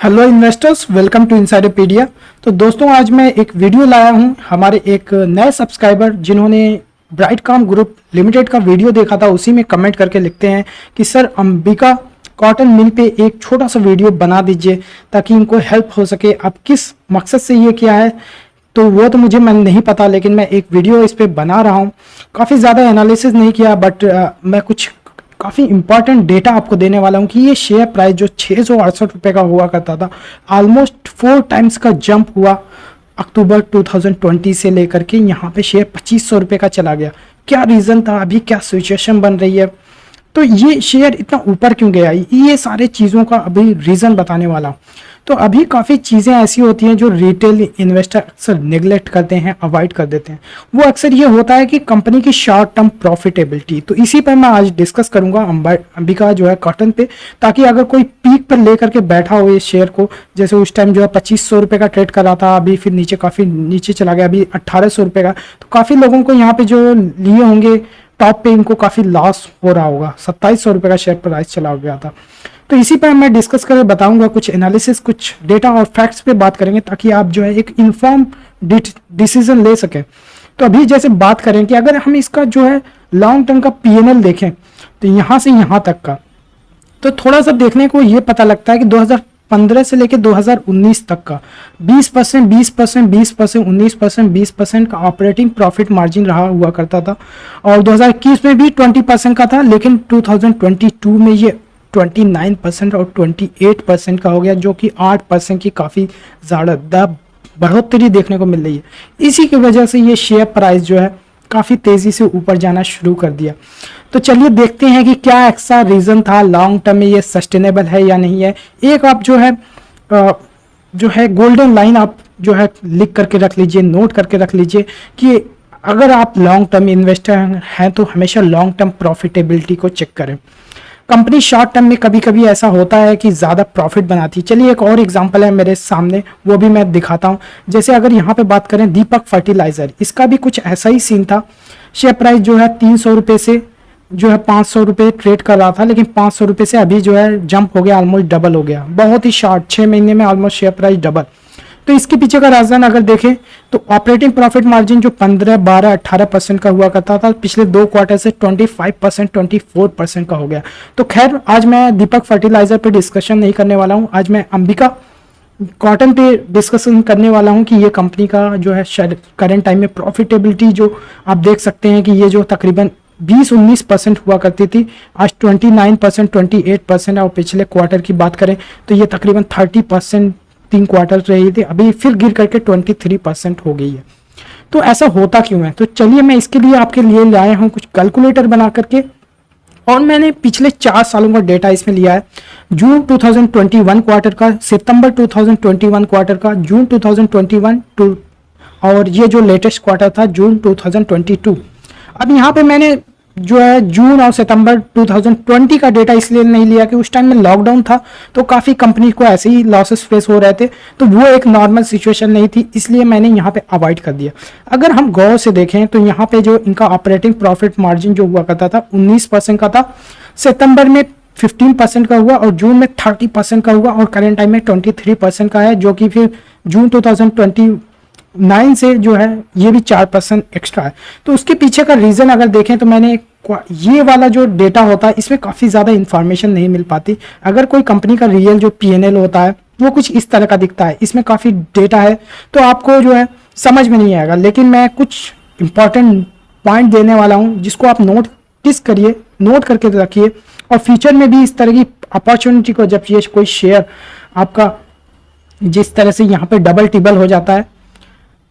Hello investors, welcome to Insiderpedia. तो दोस्तों, आज मैं एक वीडियो लाया हूं हमारे एक नए सब्सक्राइबर जिन्होंने ब्राइटकॉम ग्रुप लिमिटेड का वीडियो देखा था। उसी में कमेंट करके लिखते हैं कि सर अंबिका कॉटन मिल पे एक छोटा सा वीडियो बना दीजिए ताकि इनको हेल्प हो सके। अब किस मकसद से ये किया है तो वो तो मुझे मैं नहीं पता, लेकिन मैं एक वीडियो इस पे बना रहा हूँ। काफ़ी ज़्यादा एनालिसिस नहीं किया, बट मैं कुछ काफ़ी इंपॉर्टेंट डेटा आपको देने वाला हूं कि ये शेयर प्राइस जो 668 रुपये का हुआ करता था, ऑलमोस्ट 4 टाइम्स का जंप हुआ अक्टूबर 2020 से लेकर के यहाँ पे शेयर 2500 रुपये का चला गया। क्या रीज़न था, अभी क्या सिचुएशन बन रही है, तो ये शेयर इतना ऊपर क्यों गया, ये सारे चीज़ों का अभी रीज़न बताने वाला हूँ। तो अभी काफ़ी चीज़ें ऐसी होती हैं जो रिटेल इन्वेस्टर अक्सर नेग्लेक्ट करते हैं, अवॉइड कर देते हैं। वो अक्सर ये होता है कि कंपनी की शॉर्ट टर्म प्रॉफिटेबिलिटी। तो इसी पर मैं आज डिस्कस करूंगा अंबिका जो है कॉटन पे, ताकि अगर कोई पीक पर लेकर के बैठा हो इस शेयर को, जैसे उस टाइम जो है 2500 रुपये का ट्रेड कर रहा था, अभी फिर नीचे काफ़ी नीचे चला गया, अभी 1800 रुपये का। तो काफ़ी लोगों को यहाँ पे जो लिए होंगे टॉप पे, इनको काफ़ी लॉस हो रहा होगा। 2700 रुपये का शेयर प्राइस चला गया था। तो इसी पर मैं डिस्कस कर बताऊंगा, कुछ एनालिसिस, कुछ डेटा और फैक्ट्स पे बात करेंगे ताकि आप जो है एक इन्फॉर्म डिसीजन ले सकें। तो अभी जैसे बात करें कि अगर हम इसका जो है लॉन्ग टर्म का पीएनएल देखें तो यहाँ से यहाँ तक का, तो थोड़ा सा देखने को ये पता लगता है कि 2015 से लेकर 2019 तक का 20%, 20%, 20%, 19%, 20% का ऑपरेटिंग प्रॉफिट मार्जिन रहा हुआ करता था। और 2021 में भी 20% का था, लेकिन 2022 में ये 29% और 28% का हो गया, जो कि 8% की काफ़ी ज़्यादा बढ़ोतरी देखने को मिल रही है। इसी की वजह से ये शेयर प्राइस जो है काफ़ी तेज़ी से ऊपर जाना शुरू कर दिया। तो चलिए देखते हैं कि क्या ऐसा रीज़न था, लॉन्ग टर्म में ये सस्टेनेबल है या नहीं है। एक आप जो है गोल्डन लाइन आप जो है लिख करके रख लीजिए, नोट करके रख लीजिए कि अगर आप लॉन्ग टर्म इन्वेस्टर हैं तो हमेशा लॉन्ग टर्म प्रॉफिटेबिलिटी को चेक करें। कंपनी शॉर्ट टर्म में कभी कभी ऐसा होता है कि ज़्यादा प्रॉफिट बनाती है। चलिए एक और एग्जांपल है मेरे सामने, वो भी मैं दिखाता हूँ। जैसे अगर यहाँ पे बात करें दीपक फर्टिलाइजर, इसका भी कुछ ऐसा ही सीन था। शेयर प्राइस जो है 300 रुपये से जो है 500 रुपये ट्रेड कर रहा था, लेकिन 500 रुपये से अभी जो है जंप हो गया, ऑलमोस्ट डबल हो गया। बहुत ही शॉर्ट 6 महीने में ऑलमोस्ट शेयर प्राइस डबल। तो इसके पीछे का रीजन अगर देखें तो ऑपरेटिंग प्रॉफिट मार्जिन जो 15, 12, 18% का हुआ करता था, पिछले 2 क्वार्टर से 25%, 24% का हो गया। तो खैर आज मैं दीपक फर्टिलाइजर पे डिस्कशन नहीं करने वाला हूं, आज मैं अंबिका कॉटन पे डिस्कशन करने वाला हूं कि ये कंपनी का जो है करंट टाइम में प्रॉफिटेबिलिटी जो आप देख सकते हैं कि ये जो तकरीबन 20-19% हुआ करती थी, आज 29%, 28%। और पिछले क्वार्टर की बात करें तो ये तकरीबन 30% 3 क्वार्टर रही थी, अभी फिर गिर करके 23% हो गई है। तो ऐसा होता क्यों है, तो चलिए मैं इसके लिए आपके लिए लाया हूं कुछ कैलकुलेटर बना करके, और मैंने पिछले 4 सालों का डेटा इसमें लिया है। जून 2021 क्वार्टर का, सितंबर 2021 क्वार्टर का, जून 2021 टू, और ये जो लेटेस्ट क्वार्टर था जून 2022। अब यहाँ पे मैंने जो है जून और सितंबर 2020 का डेटा इसलिए नहीं लिया कि उस टाइम में लॉकडाउन था, तो काफ़ी कंपनी को ऐसे ही लॉसेस फेस हो रहे थे, तो वो एक नॉर्मल सिचुएशन नहीं थी, इसलिए मैंने यहाँ पे अवॉइड कर दिया। अगर हम गौर से देखें तो यहाँ पे जो इनका ऑपरेटिंग प्रॉफिट मार्जिन जो हुआ करता था 19% का था, सितंबर में 15% का हुआ, और जून में 30% का हुआ, और करेंट टाइम में 23% का है, जो कि फिर जून 2029 से जो है ये भी 4% एक्स्ट्रा है। तो उसके पीछे का रीज़न अगर देखें तो मैंने ये वाला जो डेटा होता है इसमें काफ़ी ज़्यादा इन्फॉर्मेशन नहीं मिल पाती। अगर कोई कंपनी का रियल जो पीएनएल होता है वो कुछ इस तरह का दिखता है, इसमें काफ़ी डेटा है तो आपको जो है समझ में नहीं आएगा। लेकिन मैं कुछ इंपॉर्टेंट पॉइंट देने वाला हूँ जिसको आप नोट करके रखिए, और फ्यूचर में भी इस तरह की अपॉर्चुनिटी को, जब ये कोई शेयर आपका जिस तरह से यहाँ पे डबल टिबल हो जाता है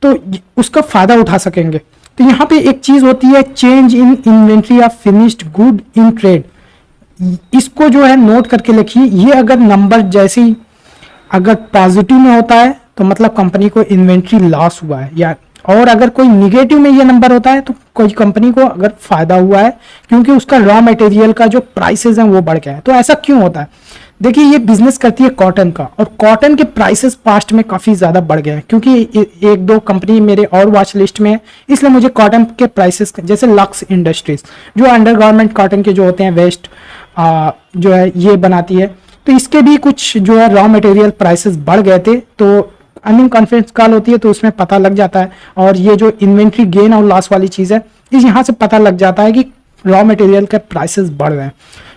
तो उसका फायदा उठा सकेंगे। तो यहाँ पे एक चीज होती है change in inventory of finished good in trade, इसको जो है नोट करके लिखिए। ये अगर नंबर जैसे ही अगर पॉजिटिव में होता है तो मतलब कंपनी को इन्वेंट्री लॉस हुआ है, या और अगर कोई निगेटिव में ये नंबर होता है तो कोई कंपनी को अगर फायदा हुआ है, क्योंकि उसका रॉ मटेरियल का जो प्राइसेस हैं वो बढ़ गया है। तो ऐसा क्यों होता है, देखिए ये बिजनेस करती है कॉटन का, और कॉटन के प्राइसेस पास्ट में काफ़ी ज़्यादा बढ़ गए हैं, क्योंकि 1-2 कंपनी मेरे और वॉच लिस्ट में है, इसलिए मुझे कॉटन के प्राइसेस, जैसे लक्स इंडस्ट्रीज जो अंडरगारमेंट कॉटन के जो होते हैं वेस्ट जो है ये बनाती है, तो इसके भी कुछ जो है रॉ मटेरियल प्राइसेस बढ़ गए थे। तो अर्निंग कॉन्फ्रेंस कॉल होती है तो उसमें पता लग जाता है, और ये जो इन्वेंट्री गेन और लॉस वाली चीज़ है इस यहाँ से पता लग जाता है कि रॉ मटेरियल के प्राइसेस बढ़ रहे हैं।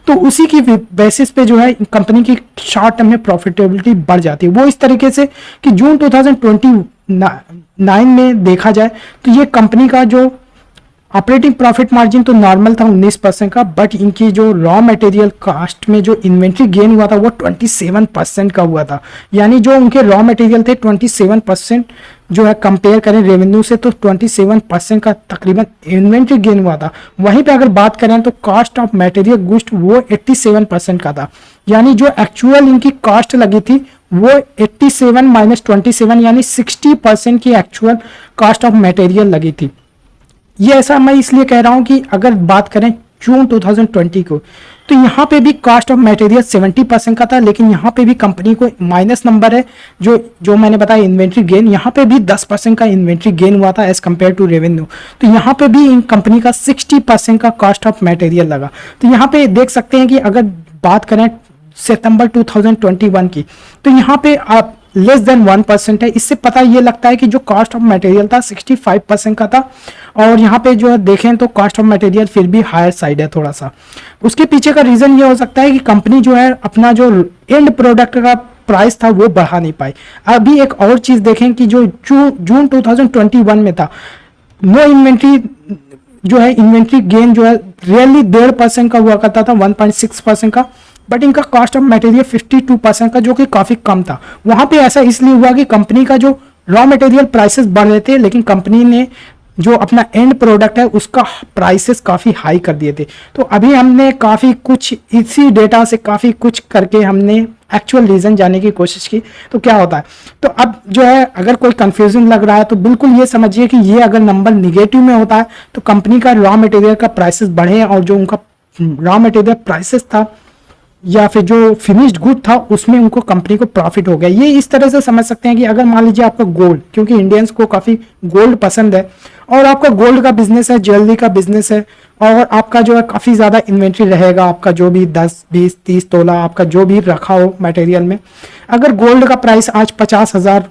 तो उसी की बेसिस पे जो है कंपनी की शॉर्ट टर्म में प्रॉफिटेबिलिटी बढ़ जाती है। वो इस तरीके से कि जून 2029 में देखा जाए तो ये कंपनी का जो ऑपरेटिंग प्रॉफिट मार्जिन तो नॉर्मल था 19% का, बट इनकी जो रॉ मटेरियल कास्ट में जो इन्वेंट्री गेन हुआ था वो 27% का हुआ था। यानी जो उनके रॉ मटेरियल थे 27% जो है कंपेयर करें रेवेन्यू से तो 27% का तकरीबन इन्वेंट्री गेन हुआ था। वहीं पे अगर बात करें तो कॉस्ट ऑफ मटेरियल गुड्स वो 87% का था। यानी जो एक्चुअल इनकी कॉस्ट लगी थी वो 87 माइनस 27 यानी 60% की एक्चुअल कॉस्ट ऑफ मटेरियल लगी थी। ये ऐसा मैं इसलिए कह रहा हूं कि अगर बात करें जून 2020 को तो यहाँ पे भी कॉस्ट ऑफ मटेरियल 70% का था, लेकिन यहाँ पे भी कंपनी को माइनस नंबर है। जो मैंने बताया इन्वेंट्री गेन, यहाँ पे भी 10% का इन्वेंट्री गेन हुआ था एज कम्पेयर टू रेवेन्यू। तो यहाँ पे भी इन कंपनी का 60% का कॉस्ट ऑफ मटेरियल लगा। तो यहाँ पे देख सकते हैं कि अगर बात करें सितंबर 2021 की तो यहाँ पे आप लेस देन 1% है। इससे पता ये लगता है कि जो कॉस्ट ऑफ मटेरियल था 65% का था, और यहाँ पे जो देखें तो कॉस्ट ऑफ मटेरियल फिर भी हायर साइड है थोड़ा सा। उसके पीछे का रीजन ये हो सकता है कि कंपनी जो है अपना जो एंड प्रोडक्ट का प्राइस था वो बढ़ा नहीं पाई। अभी एक और चीज देखें कि जो जून 2021 में था नो इन्वेंट्री जो है इन्वेंट्री गेन जो है रियली 1.5% का हुआ करता था 1.6% का, बट इनका कॉस्ट ऑफ मटेरियल 52% का जो कि काफी कम था। वहां पे ऐसा इसलिए हुआ कि कंपनी का जो रॉ मटेरियल प्राइसेस बढ़ रहे थे, लेकिन कंपनी ने जो अपना एंड प्रोडक्ट है उसका प्राइसेस काफी हाई कर दिए थे। तो अभी हमने काफी कुछ इसी डेटा से काफी कुछ करके हमने एक्चुअल रीजन जानने की कोशिश की तो क्या होता है। तो अब जो है अगर कोई कंफ्यूजन लग रहा है तो बिल्कुल ये समझिए कि ये अगर नंबर निगेटिव में होता है तो कंपनी का रॉ मटेरियल का प्राइसेस बढ़े और जो उनका रॉ मटेरियल प्राइसेस था या फिर जो फिनिश्ड गुड था उसमें उनको कंपनी को प्रॉफिट हो गया। ये इस तरह से समझ सकते हैं कि अगर मान लीजिए आपका गोल्ड, क्योंकि इंडियंस को काफी गोल्ड पसंद है और आपका गोल्ड का बिजनेस है, ज्वेलरी का बिजनेस है, और आपका जो है काफी ज्यादा इन्वेंट्री रहेगा, आपका जो भी 10 20 30 तोला आपका जो भी रखा हो मटेरियल में। अगर गोल्ड का प्राइस आज 50,000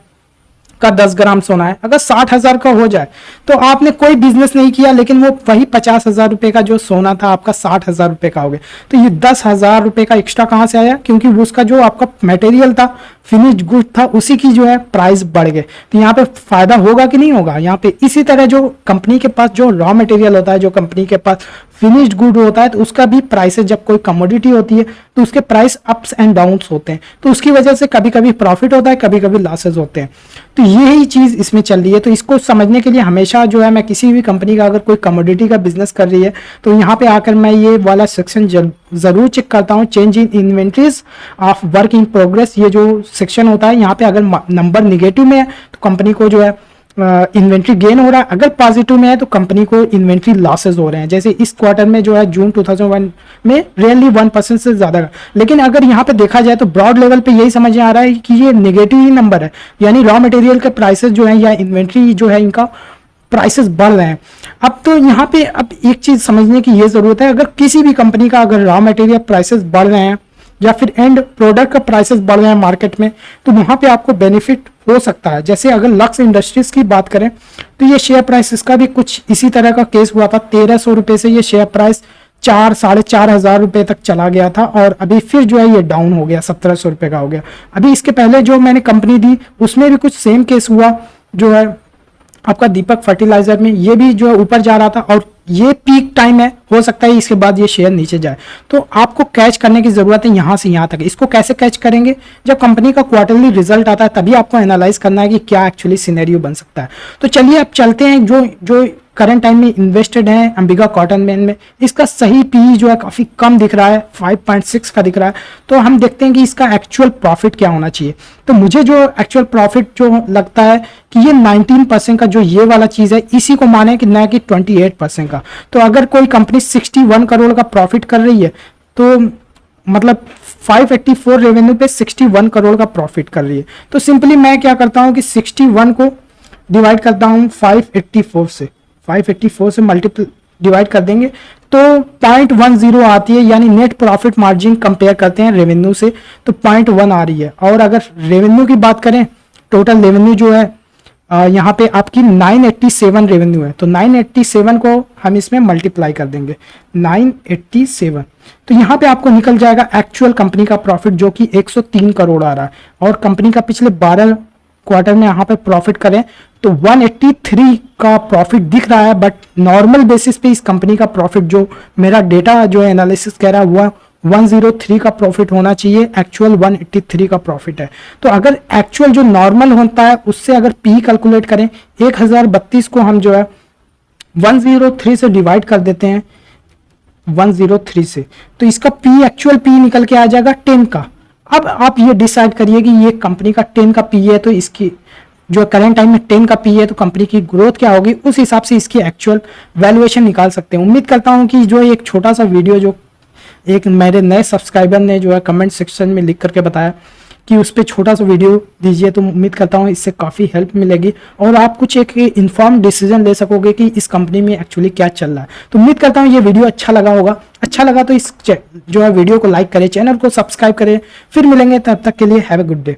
का 10 ग्राम सोना है, अगर 60,000 का हो जाए तो आपने कोई बिजनेस नहीं किया, लेकिन वो वही 50,000 रुपए का जो सोना था आपका 60,000 रुपए का हो गया। तो ये 10,000 रुपए का एक्स्ट्रा कहां से आया? क्योंकि उसका जो आपका मटेरियल था, फिनिश्ड गुड था, उसी की जो है प्राइस बढ़ गए। तो यहाँ पे फायदा होगा कि नहीं होगा? यहाँ पे इसी तरह जो कंपनी के पास जो रॉ मटेरियल होता है, जो कंपनी के पास फिनिश्ड गुड होता है, तो उसका भी प्राइसेस, जब कोई कमोडिटी होती है तो उसके प्राइस अप्स एंड डाउन्स होते हैं। तो उसकी वजह से कभी कभी प्रॉफिट होता है, कभी कभी लॉसेज होते हैं। तो यही चीज इसमें चल रही है। तो इसको समझने के लिए हमेशा जो है मैं किसी भी कंपनी का अगर कोई कमोडिटी का बिजनेस कर रही है तो यहाँ पे आकर मैं ये वाला सेक्शन जरूर चेक करता हूँ, change in inventories of work in progress. ये जो सेक्शन होता है यहाँ पे अगर नंबर निगेटिव में है तो कंपनी को जो है इन्वेंट्री गेन हो रहा है, अगर पॉजिटिव में है तो कंपनी को इन्वेंट्री लॉसेज हो रहे हैं। जैसे इस क्वार्टर में जो है जून 2001 में रियली 1% से ज्यादा। लेकिन अगर यहाँ पे देखा जाए तो ब्रॉड लेवल पे यही समझ में आ रहा है कि ये नेगेटिव ही नंबर है, यानी रॉ मटेरियल के प्राइसेस जो है या इन्वेंट्री जो है इनका प्राइसेस बढ़ रहे हैं। अब तो यहाँ पे अब एक चीज समझने की ये जरूरत है, अगर किसी भी कंपनी का अगर रॉ मटेरियल प्राइसेस बढ़ रहे हैं या फिर एंड प्रोडक्ट का प्राइसेस बढ़ रहे हैं मार्केट में, तो वहां पे आपको बेनिफिट हो सकता है। जैसे अगर लक्स इंडस्ट्रीज की बात करें तो ये शेयर प्राइस इसका भी कुछ इसी तरह का केस हुआ था। 1300 रुपए से ये शेयर प्राइस 4-4,500 रुपए तक चला गया था, और अभी फिर जो है ये डाउन हो गया, 1700 रुपए का हो गया। अभी इसके पहले जो मैंने कंपनी दी उसमें भी कुछ सेम केस हुआ, जो है आपका दीपक फर्टिलाइजर में, ये भी जो है ऊपर जा रहा था और ये पीक टाइम है, हो सकता है इसके बाद ये शेयर नीचे जाए। तो आपको कैच करने की जरूरत है यहां से यहां तक। इसको कैसे कैच करेंगे? जब कंपनी का क्वार्टरली रिजल्ट आता है तभी आपको एनालाइज करना है कि क्या एक्चुअली सिनेरियो बन सकता है। तो चलिए अब चलते हैं जो करंट टाइम में इन्वेस्टेड है अंबिका कॉटन में, इसका सही पीई जो है काफी कम दिख रहा है, 5.6 का दिख रहा है। तो हम देखते हैं कि इसका एक्चुअल प्रॉफिट क्या होना चाहिए। तो मुझे जो एक्चुअल प्रॉफिट जो लगता है कि ये 19% का जो ये वाला चीज है इसी को माने कि न कि 28% का। तो अगर कोई कंपनी 61 करोड़ का प्रॉफिट कर रही है तो मतलब 584 रेवेन्यू पे 61 करोड़ का प्रॉफिट कर रही है, तो सिंपली मैं क्या करता हूं कि 61 को डिवाइड करता हूं 584 से, 584 से मल्टीपल डिवाइड कर देंगे तो 0.10 आती है, यानी नेट प्रॉफिट मार्जिन कंपेयर करते हैं रेवेन्यू से तो 0.1 आ रही है। और अगर रेवेन्यू की बात करें, टोटल रेवेन्यू जो है यहाँ पे आपकी 987 रेवेन्यू है, तो 987 को हम इसमें मल्टीप्लाई कर देंगे 987, तो यहाँ पे आपको निकल जाएगा एक्चुअल कंपनी का प्रॉफिट जो कि 103 करोड़ आ रहा है। और कंपनी का पिछले 12 क्वार्टर में यहाँ पे प्रॉफिट करें तो 183 का प्रॉफिट दिख रहा है, बट नॉर्मल बेसिस पे इस कंपनी का प्रॉफिट जो मेरा डेटा जो एनालिसिस कह रहा है वो 103 का प्रॉफिट होना चाहिए, एक्चुअल 183 का प्रॉफिट है। तो अगर एक्चुअल जो नॉर्मल होता है उससे अगर पी कैलकुलेट करें 1032 को हम जो है 103 से डिवाइड कर देते हैं 103 से, तो इसका पी एक्चुअल पी निकल के आ जाएगा 10 का। अब आप ये डिसाइड करिए कि ये कंपनी का 10 का पी है तो इसकी जो करंट टाइम में 10 का पी है तो कंपनी की ग्रोथ क्या होगी, उस हिसाब से इसकी एक्चुअल वैल्यूएशन निकाल सकते हैं। उम्मीद करता हूं कि जो एक छोटा सा वीडियो जो एक मेरे नए सब्सक्राइबर ने जो है कमेंट सेक्शन में लिख करके बताया कि उस पर छोटा सा वीडियो दीजिए, तो उम्मीद करता हूँ इससे काफ़ी हेल्प मिलेगी और आप कुछ एक इन्फॉर्म डिसीजन ले सकोगे कि इस कंपनी में एक्चुअली क्या चल रहा है। तो उम्मीद करता हूँ ये वीडियो अच्छा लगा होगा, अच्छा लगा तो इस जो है वीडियो को लाइक करें, चैनल को सब्सक्राइब करें। फिर मिलेंगे, तब तक के लिए हैव ए गुड डे।